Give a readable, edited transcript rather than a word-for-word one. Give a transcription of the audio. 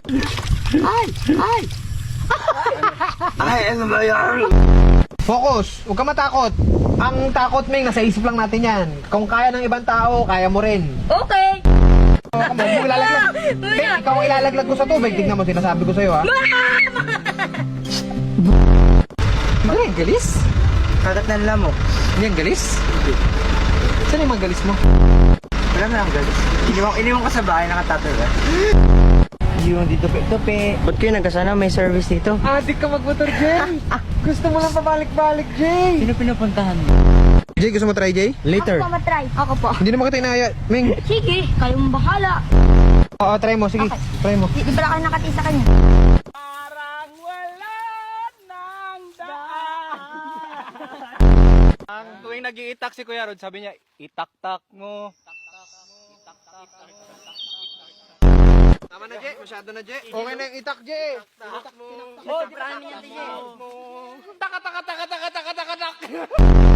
Ay! Ay! Ay, ano ba yan? Focus! Huwag ka matakot. Ang takot, Ming, nasa isip lang natin yan. Kung kaya ng ibang tao, kaya mo rin. Okay. Huwag mo ilalaglag. Ming, ikaw ang ilalaglag ko sa tubig. Tignan mo, sinasabi ko sa'yo, ha? Ano yung galis? Kagat na lang mo. Ano yung galis? Saan yung mga galis mo? Wala na lang galis. Iniwan ko sa bahay, nakatato ba? Yung dito pe. Ba't kayo nagkasana? May service dito. Adik ka magmotor, Jay! Gusto mo lang pabalik-balik, Jay! Sino pinupuntahan mo? Jay, gusto mo try, Jay? Later. Ako pa matry. Ako po. Hindi naman kita inaya. Ming, Sige, kayo mong bahala. oo, try mo. Sige, try mo. Di ba kayo nakati sa kanya? Ang tuwing nag-iitak si Kuya Rod, sabi niya, itak-tak mo. Tama na, Jay. Masyado na, Jay. Okay na yung itak, Jay. Oh, di ba kami niyan, Tije? Tak, tak, tak, tak, tak, tak, tak, tak.